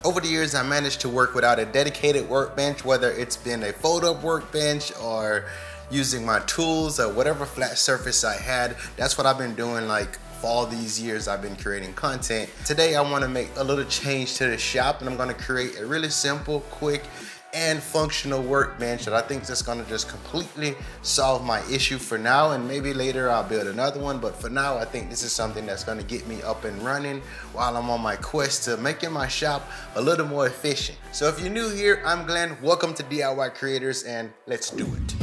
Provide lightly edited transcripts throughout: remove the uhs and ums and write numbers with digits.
Over the years, I managed to work without a dedicated workbench, whether it's been a fold-up workbench or using my tools or whatever flat surface I had. That's what I've been doing like for all these years I've been creating content. Today I want to make a little change to the shop, and I'm going to create a really simple, quick, and functional workbench that I think is going to just completely solve my issue for now, and maybe later I'll build another one, but for now I think this is something that's going to get me up and running while I'm on my quest to making my shop a little more efficient. So if you're new here, I'm Glenn. Welcome to DIY Creators, and let's do it.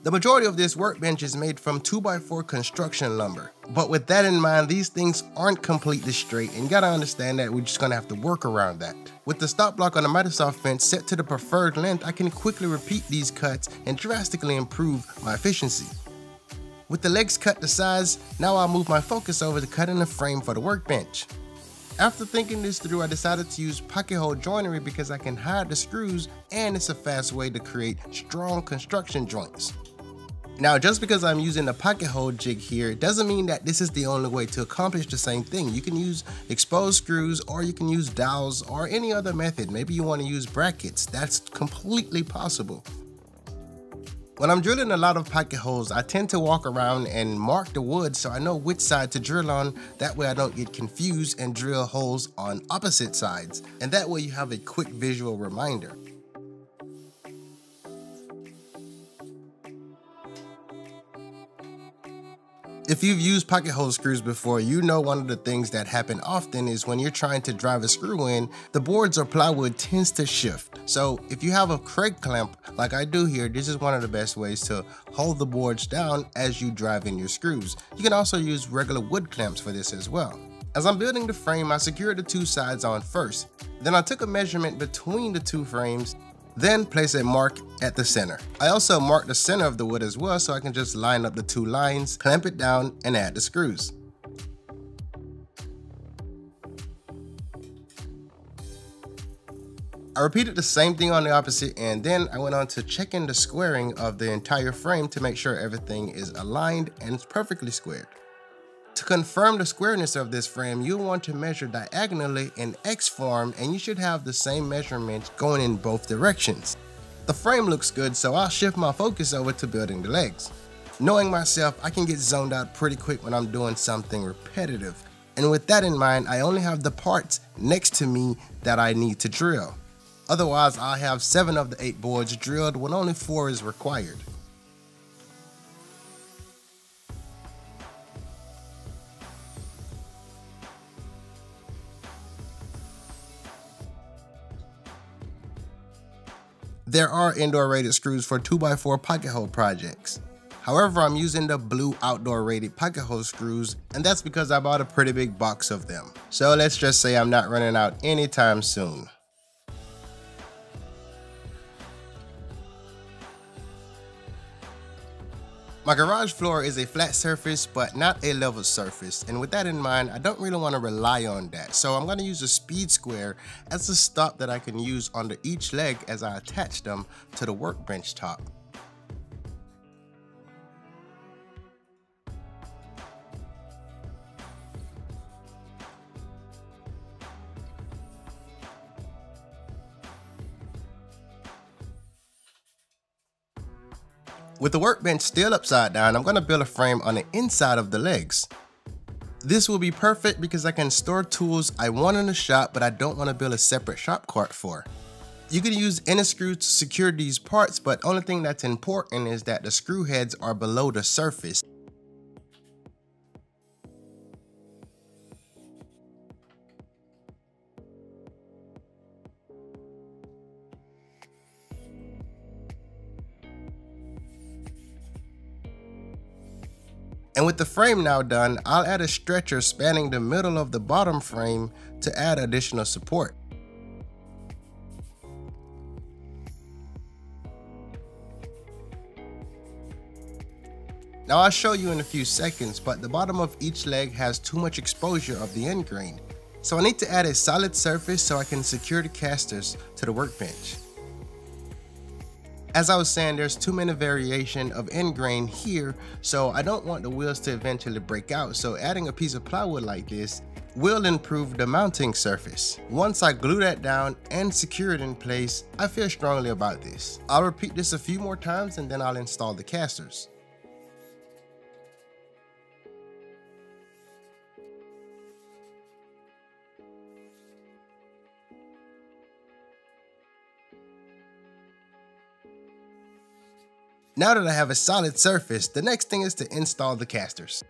The majority of this workbench is made from 2x4 construction lumber. But with that in mind, these things aren't completely straight, and you gotta understand that we're just gonna have to work around that. With the stop block on the Microsoft fence set to the preferred length, I can quickly repeat these cuts and drastically improve my efficiency. With the legs cut to size, now I'll move my focus over to cutting the frame for the workbench. After thinking this through, I decided to use pocket hole joinery because I can hide the screws, and it's a fast way to create strong construction joints. Now, just because I'm using the pocket hole jig here doesn't mean that this is the only way to accomplish the same thing. You can use exposed screws, or you can use dowels, or any other method. Maybe you want to use brackets. That's completely possible. When I'm drilling a lot of pocket holes, I tend to walk around and mark the wood so I know which side to drill on. That way I don't get confused and drill holes on opposite sides. And that way you have a quick visual reminder. If you've used pocket hole screws before, you know one of the things that happen often is when you're trying to drive a screw in, the boards or plywood tends to shift. So if you have a Craig clamp like I do here, this is one of the best ways to hold the boards down as you drive in your screws. You can also use regular wood clamps for this as well. As I'm building the frame, I secured the two sides on first. Then I took a measurement between the two frames, then place a mark at the center. I also marked the center of the wood as well, so I can just line up the two lines, clamp it down, and add the screws. I repeated the same thing on the opposite end, then I went on to checking the squaring of the entire frame to make sure everything is aligned and it's perfectly squared. To confirm the squareness of this frame, you'll want to measure diagonally in X form, and you should have the same measurements going in both directions. The frame looks good, so I'll shift my focus over to building the legs. Knowing myself, I can get zoned out pretty quick when I'm doing something repetitive. And with that in mind, I only have the parts next to me that I need to drill. Otherwise, I'll have 7 of the 8 boards drilled when only 4 is required. There are indoor rated screws for 2x4 pocket hole projects. However, I'm using the blue outdoor rated pocket hole screws, and that's because I bought a pretty big box of them. So let's just say I'm not running out anytime soon. My garage floor is a flat surface, but not a level surface, and with that in mind, I don't really want to rely on that. So I'm going to use a speed square as a stop that I can use under each leg as I attach them to the workbench top. With the workbench still upside down, I'm going to build a frame on the inside of the legs. This will be perfect because I can store tools I want in the shop, but I don't want to build a separate shop cart for. You can use any screw to secure these parts, but only thing that's important is that the screw heads are below the surface. And with the frame now done, I'll add a stretcher spanning the middle of the bottom frame to add additional support. Now I'll show you in a few seconds, but the bottom of each leg has too much exposure of the end grain. So I need to add a solid surface so I can secure the casters to the workbench. As I was saying, there's too many variation of end grain here, so I don't want the wheels to eventually break out, so adding a piece of plywood like this will improve the mounting surface. Once I glue that down and secure it in place, I feel strongly about this. I'll repeat this a few more times and then I'll install the casters. Now that I have a solid surface, the next thing is to install the casters.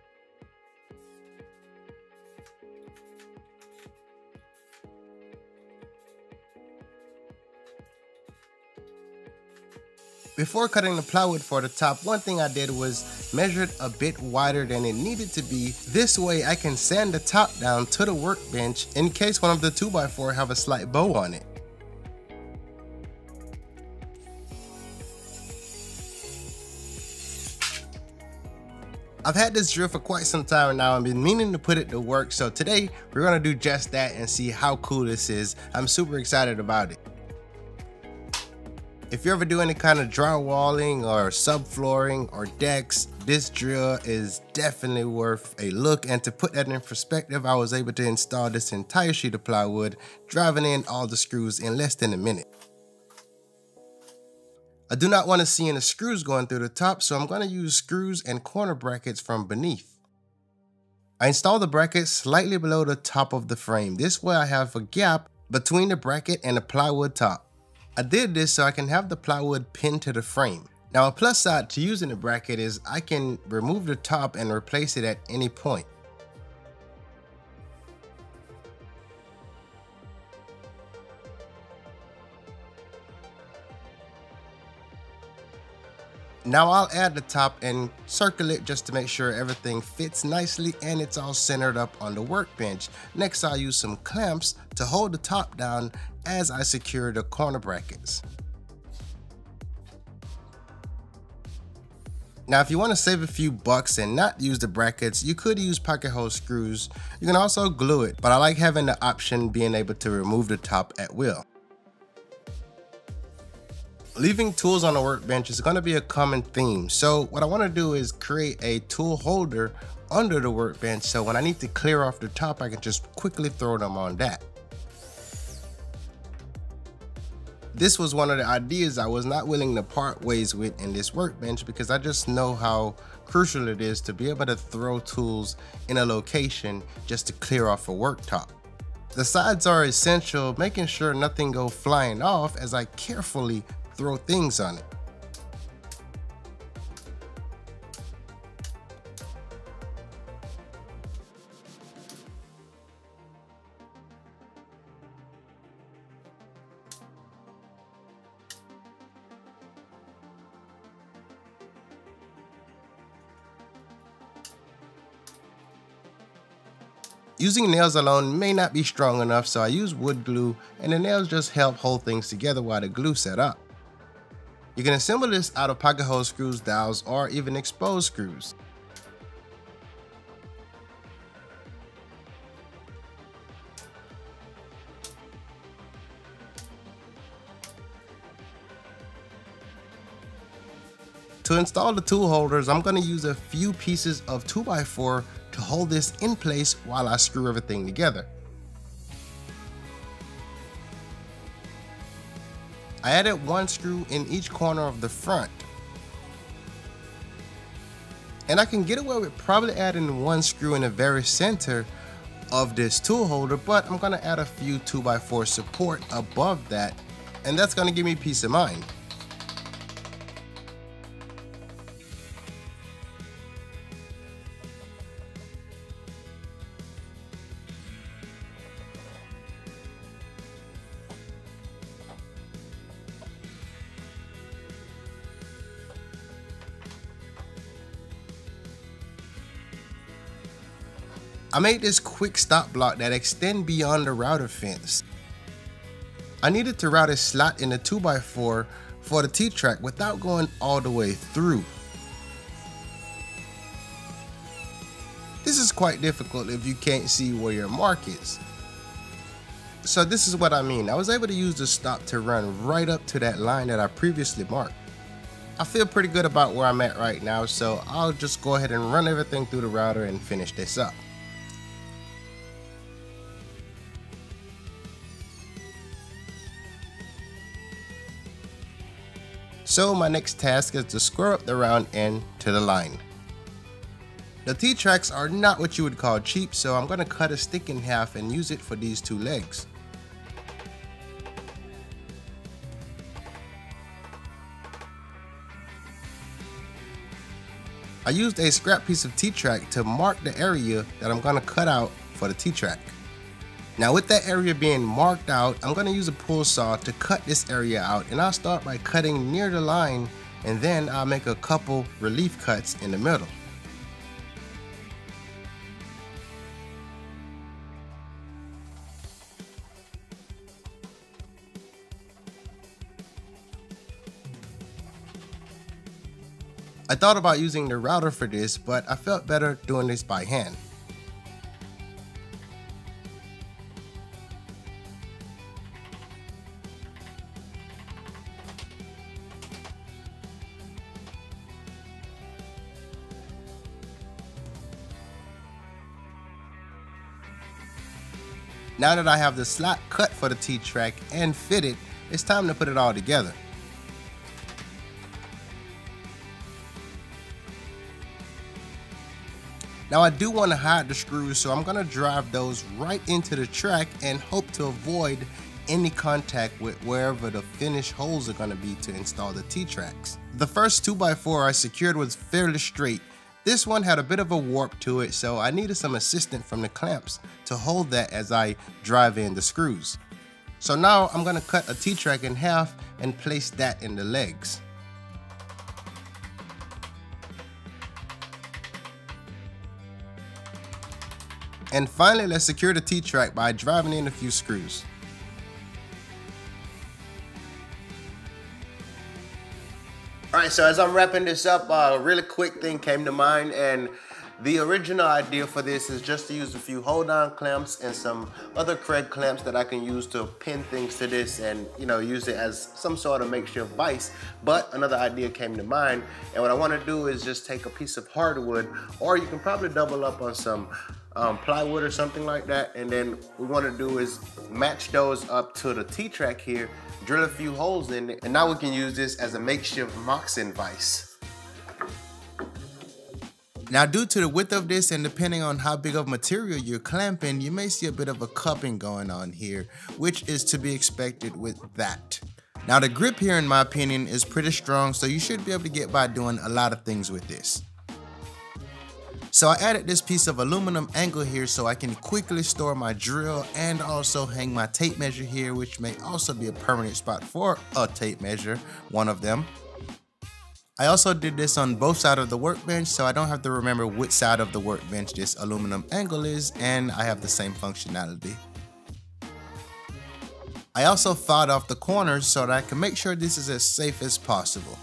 Before cutting the plywood for the top, one thing I did was measure it a bit wider than it needed to be. This way I can sand the top down to the workbench in case one of the 2x4 have a slight bow on it. I've had this drill for quite some time now and been meaning to put it to work, so today we're going to do just that and see how cool this is. I'm super excited about it. If you ever do any kind of drywalling or subflooring or decks, this drill is definitely worth a look. And to put that in perspective, I was able to install this entire sheet of plywood, driving in all the screws in less than a minute. I do not want to see any screws going through the top, so I'm going to use screws and corner brackets from beneath. I install the brackets slightly below the top of the frame. This way I have a gap between the bracket and the plywood top. I did this so I can have the plywood pinned to the frame. Now a plus side to using the bracket is I can remove the top and replace it at any point. Now I'll add the top and circle it just to make sure everything fits nicely and it's all centered up on the workbench. Next I'll use some clamps to hold the top down as I secure the corner brackets. Now if you want to save a few bucks and not use the brackets, you could use pocket hole screws. You can also glue it, but I like having the option being able to remove the top at will. Leaving tools on the workbench is going to be a common theme, so what I want to do is create a tool holder under the workbench so when I need to clear off the top I can just quickly throw them on that. This was one of the ideas I was not willing to part ways with in this workbench because I just know how crucial it is to be able to throw tools in a location just to clear off a worktop. The sides are essential, making sure nothing go flying off as I carefully throw things on it. Using nails alone may not be strong enough, so I use wood glue and the nails just help hold things together while the glue set up. You can assemble this out of pocket hole screws, dowels, or even exposed screws. To install the tool holders, I'm going to use a few pieces of 2x4 to hold this in place while I screw everything together. I added one screw in each corner of the front. And I can get away with probably adding one screw in the very center of this tool holder, but I'm going to add a few 2x4 support above that, and that's going to give me peace of mind. I made this quick stop block that extend beyond the router fence. I needed to route a slot in the 2x4 for the T-track without going all the way through. This is quite difficult if you can't see where your mark is. So this is what I mean. I was able to use the stop to run right up to that line that I previously marked. I feel pretty good about where I'm at right now, so I'll just go ahead and run everything through the router and finish this up. So my next task is to square up the round end to the line. The T-tracks are not what you would call cheap, so I'm going to cut a stick in half and use it for these two legs. I used a scrap piece of T-track to mark the area that I'm going to cut out for the T-track. Now with that area being marked out, I'm going to use a pull saw to cut this area out, and I'll start by cutting near the line, and then I'll make a couple relief cuts in the middle. I thought about using the router for this, but I felt better doing this by hand. Now that I have the slot cut for the T-track and fitted, it's time to put it all together. Now I do want to hide the screws, so I'm going to drive those right into the track and hope to avoid any contact with wherever the finished holes are going to be to install the T-tracks. The first 2x4 I secured was fairly straight. This one had a bit of a warp to it, so I needed some assistance from the clamps to hold that as I drive in the screws. So now I'm going to cut a T-track in half and place that in the legs. And finally, let's secure the T-track by driving in a few screws. Alright, so as I'm wrapping this up, a really quick thing came to mind, and the original idea for this is just to use a few hold-on clamps and some other Craig clamps that I can use to pin things to this and, you know, use it as some sort of makeshift vise. But another idea came to mind, and what I want to do is just take a piece of hardwood, or you can probably double up on some plywood or something like that, and then what we want to do is match those up to the T-track here, drill a few holes in it, and now we can use this as a makeshift moccasin vise. Now due to the width of this and depending on how big of material you're clamping, you may see a bit of a cupping going on here, which is to be expected with that. Now the grip here, in my opinion, is pretty strong, so you should be able to get by doing a lot of things with this. So I added this piece of aluminum angle here so I can quickly store my drill and also hang my tape measure here, which may also be a permanent spot for a tape measure, one of them. I also did this on both sides of the workbench, so I don't have to remember which side of the workbench this aluminum angle is, and I have the same functionality. I also filed off the corners so that I can make sure this is as safe as possible.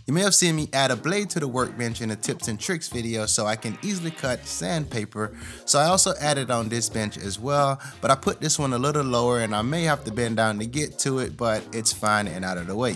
You may have seen me add a blade to the workbench in a tips and tricks video so I can easily cut sandpaper, so I also added on this bench as well, but I put this one a little lower and I may have to bend down to get to it, but it's fine and out of the way.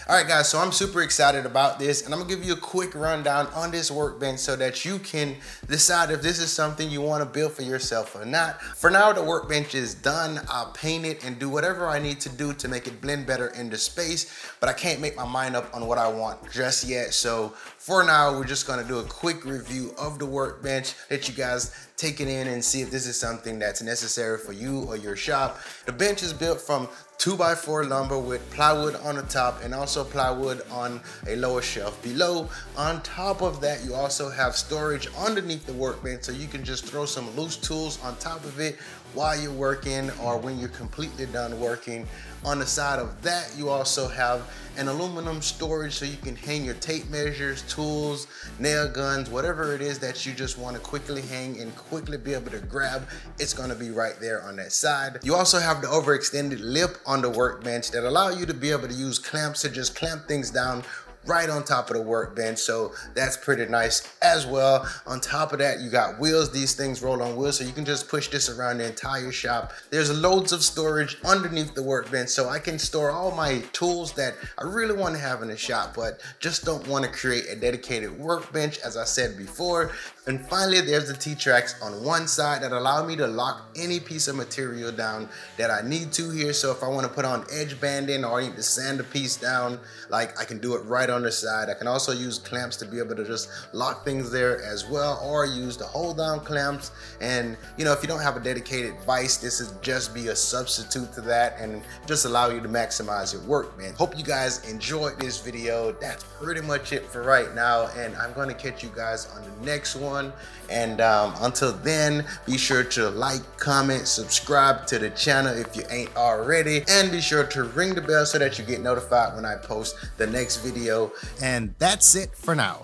Alright guys, so I'm super excited about this, and I'm going to give you a quick rundown on this workbench so that you can decide if this is something you want to build for yourself or not. For now, the workbench is done. I'll paint it and do whatever I need to do to make it blend better into space, but I can't make my mind up on what I want just yet. So for now, we're just going to do a quick review of the workbench, let you guys take it in and see if this is something that's necessary for you or your shop. The bench is built from 2x4 lumber with plywood on the top and also plywood on a lower shelf below. On top of that, you also have storage underneath the workbench, so you can just throw some loose tools on top of it while you're working or when you're completely done working. On the side of that, you also have an aluminum storage so you can hang your tape measures, tools, nail guns, whatever it is that you just want to quickly hang and quickly be able to grab. It's going to be right there on that side. You also have the overextended lip on the workbench that allow you to be able to use clamps to just clamp things down right on top of the workbench, so that's pretty nice as well. On top of that, you got wheels. These things roll on wheels, so you can just push this around the entire shop. There's loads of storage underneath the workbench, so I can store all my tools that I really want to have in the shop, but just don't want to create a dedicated workbench, as I said before. And finally, there's the T-tracks on one side that allow me to lock any piece of material down that I need to here. So if I want to put on edge banding or I need to sand a piece down, like I can do it right on the side. I can also use clamps to be able to just lock things there as well, or use the hold down clamps. And you know, if you don't have a dedicated vise, this is just be a substitute to that and just allow you to maximize your workbench. Hope you guys enjoyed this video. That's pretty much it for right now, and I'm going to catch you guys on the next one. And until then, be sure to like, comment, subscribe to the channel if you ain't already, and be sure to ring the bell so that you get notified when I post the next video. And that's it for now.